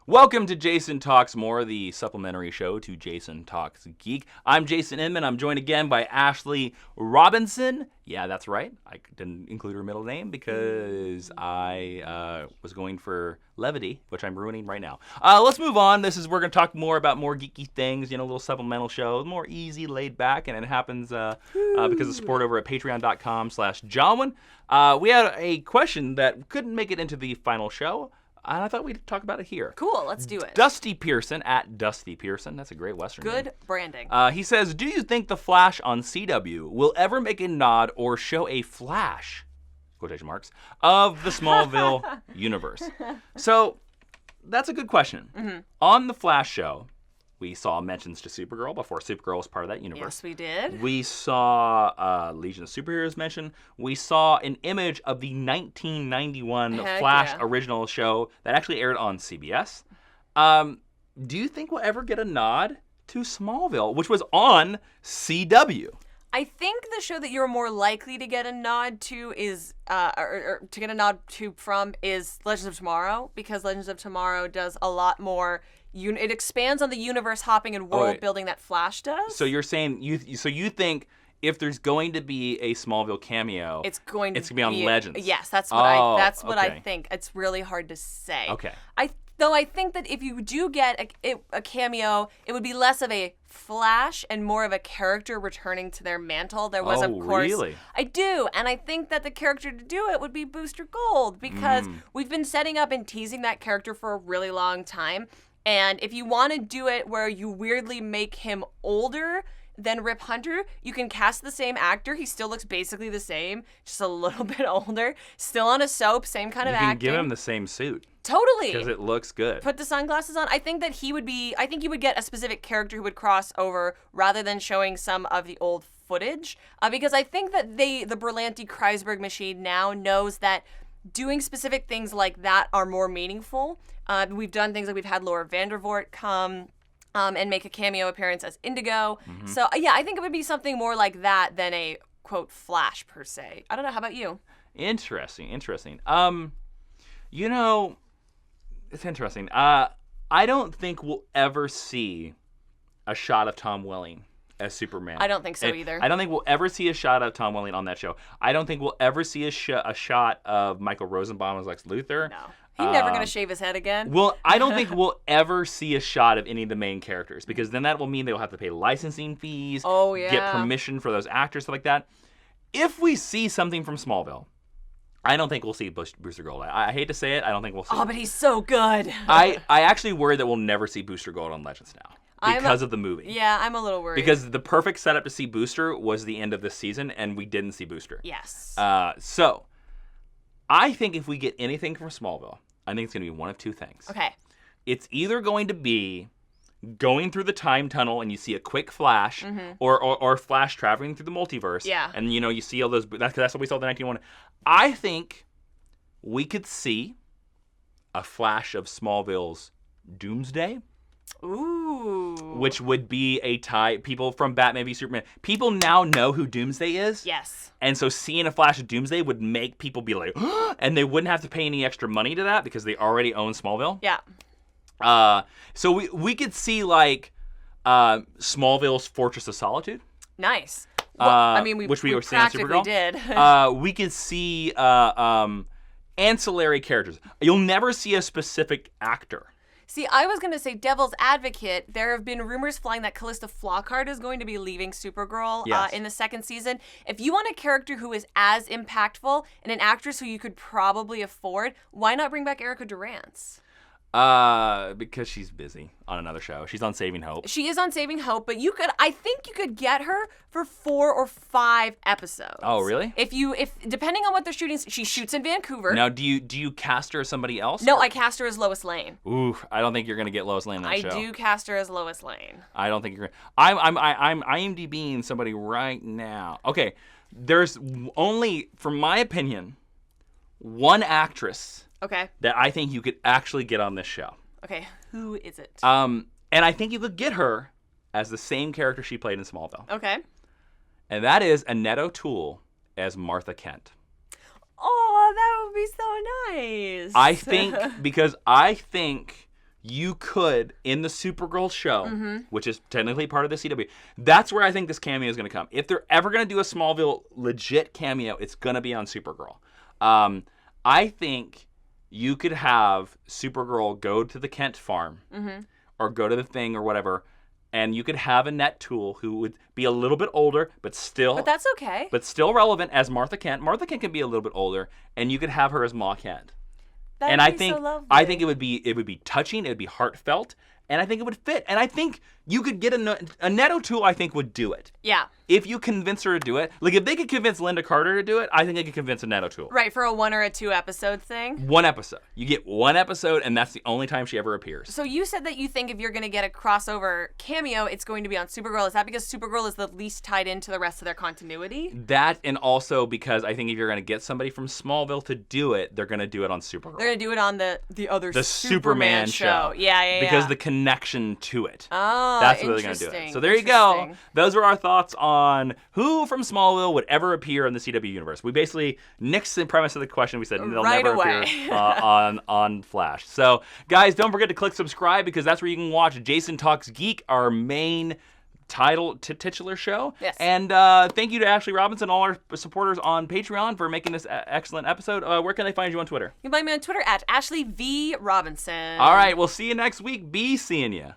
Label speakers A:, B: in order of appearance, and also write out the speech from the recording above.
A: Welcome to Jason Talks More, the supplementary show to Jason Talks Geek. I'm Jason Inman. I'm joined again by Ashley Robinson. Yeah, that's right. I didn't include her middle name because I was going for levity, which I'm ruining right now. Let's move on. We're going to talk more about more geeky things, a little supplemental show, more easy, laid back, and it happens because of support over at patreon.com/Jalwin. We had a question that couldn't make it into the final show, and I thought we'd talk about it here.
B: Cool, let's do it.
A: Dusty Pearson, at Dusty Pearson. That's a great Western name.
B: Good branding.
A: He says, do you think The Flash on CW will ever make a nod or show a flash, quotation marks, of the Smallville universe? So, that's a good question. Mm-hmm. On The Flash show, we saw mentions to Supergirl before Supergirl was part of that universe.
B: Yes, we did.
A: We saw Legion of Superheroes mentioned. We saw an image of the 1991 Flash original show that actually aired on CBS. Do you think we'll ever get a nod to Smallville, which was on CW?
B: I think the show that you're more likely to get a nod to is, or to get a nod to from is Legends of Tomorrow, because Legends of Tomorrow does a lot more. It expands on the universe hopping and world building that Flash does.
A: So you're saying you think if there's going to be a Smallville cameo,
B: it's going to
A: be on Legends.
B: Yes, that's what I think. It's really hard to say.
A: Okay.
B: I think that if you do get a cameo, it would be less of a Flash and more of a character returning to their mantle. There was, of course.
A: Really?
B: I do, and I think that the character to do it would be Booster Gold, because we've been setting up and teasing that character for a really long time. And if you want to do it where you weirdly make him older than Rip Hunter, you can cast the same actor. He still looks basically the same, just a little bit older. Still on a soap, same kind of acting.
A: You can give him the same suit.
B: Totally.
A: Because it looks good.
B: Put the sunglasses on. I think that I think you would get a specific character who would cross over rather than showing some of the old footage. Because I think that the Berlanti-Kreisberg machine now knows that doing specific things like that are more meaningful. We've done things like we've had Laura Vandervoort come and make a cameo appearance as Indigo. Mm-hmm. So, yeah, I think it would be something more like that than a, quote, Flash, per se. I don't know. How about you?
A: Interesting. It's interesting. I don't think we'll ever see a shot of Tom Welling as Superman.
B: I don't think so either.
A: I don't think we'll ever see a shot of Tom Welling on that show. I don't think we'll ever see a shot of Michael Rosenbaum as Lex Luthor.
B: No. He's never going to shave his head again.
A: Well, I don't think we'll ever see a shot of any of the main characters, because then that will mean they'll have to pay licensing fees, get permission for those actors, stuff like that. If we see something from Smallville, I don't think we'll see Booster Gold. I hate to say it, I don't think we'll see
B: but he's so good.
A: I actually worry that we'll never see Booster Gold on Legends now because of the movie.
B: Yeah, I'm a little worried.
A: Because the perfect setup to see Booster was the end of this season, and we didn't see Booster.
B: Yes.
A: So, I think if we get anything from Smallville, I think it's going to be one of two things. Okay. It's either going to be going through the time tunnel and you see a quick flash, or Flash traveling through the multiverse. Yeah. And, you see all those. That's what we saw in the 1901. I think we could see a flash of Smallville's Doomsday.
B: Ooh.
A: Which would be a tie. People from Batman v Superman. People now know who Doomsday is. Yes. And so seeing a flash of Doomsday would make people be like, and they wouldn't have to pay any extra money to that because they already own Smallville. Yeah. So we could see like Smallville's Fortress of Solitude.
B: Nice. Well,
A: which we were seeing on Supergirl.
B: Did.
A: We could see ancillary characters. You'll never see a specific actor.
B: See, I was going to say devil's advocate. There have been rumors flying that Callista Flockhart is going to be leaving Supergirl in the second season. If you want a character who is as impactful and an actress who you could probably afford, why not bring back Erica Durance?
A: Because she's busy on another show. She's on Saving Hope.
B: She is on Saving Hope, but I think you could get her for 4 or 5 episodes.
A: Oh, really?
B: If depending on what they're shooting, she shoots in Vancouver.
A: Now, do you cast her as somebody else?
B: No, I cast her as Lois Lane.
A: Ooh, I don't think you're gonna get Lois Lane on that show.
B: I do cast her as Lois Lane.
A: I don't think you're gonna. I'm IMDbing somebody right now. Okay, there's only, from my opinion, one actress. Okay. That I think you could actually get on this show.
B: Okay, who is it?
A: And I think you could get her as the same character she played in Smallville. Okay. And that is Annette O'Toole as Martha Kent.
B: Oh, that would be so nice.
A: I think you could, in the Supergirl show, which is technically part of the CW, that's where I think this cameo is going to come. If they're ever going to do a Smallville legit cameo, it's going to be on Supergirl. I think you could have Supergirl go to the Kent farm or go to the thing or whatever, and you could have Annette Toole, who would be a little bit older, but
B: that's okay.
A: But still relevant as Martha Kent. Martha Kent can be a little bit older, and you could have her as Ma Kent.
B: That'd
A: And
B: be so lovely.
A: I think it would be touching, it would be heartfelt, and I think it would fit. And I think you could get Annette O'Toole, I think, would do it.
B: Yeah.
A: If you convince her to do it. Like, if they could convince Linda Carter to do it, I think they could convince Annette O'Toole.
B: Right, for a 1 or a 2 episode thing.
A: 1 episode. You get 1 episode, and that's the only time she ever appears.
B: So you said that you think if you're going to get a crossover cameo, it's going to be on Supergirl. Is that because Supergirl is the least tied into the rest of their continuity?
A: That, and also because I think if you're going to get somebody from Smallville to do it, they're going to do it on Supergirl.
B: They're going to do it on the other
A: the Superman show.
B: Yeah.
A: Because the connection to it.
B: Oh,
A: that's what they're going to do it. So there you go. Those were our thoughts on who from Smallville would ever appear in the CW universe. We basically nixed the premise of the question. We said they'll never appear on Flash. So, guys, don't forget to click subscribe because that's where you can watch Jason Talks Geek, our main titular show.
B: Yes.
A: And thank you to Ashley Robinson, all our supporters on Patreon for making this excellent episode. Where can they find you on Twitter?
B: You can find me on Twitter at Ashley V. Robinson.
A: All right, we'll see you next week. Be seeing you.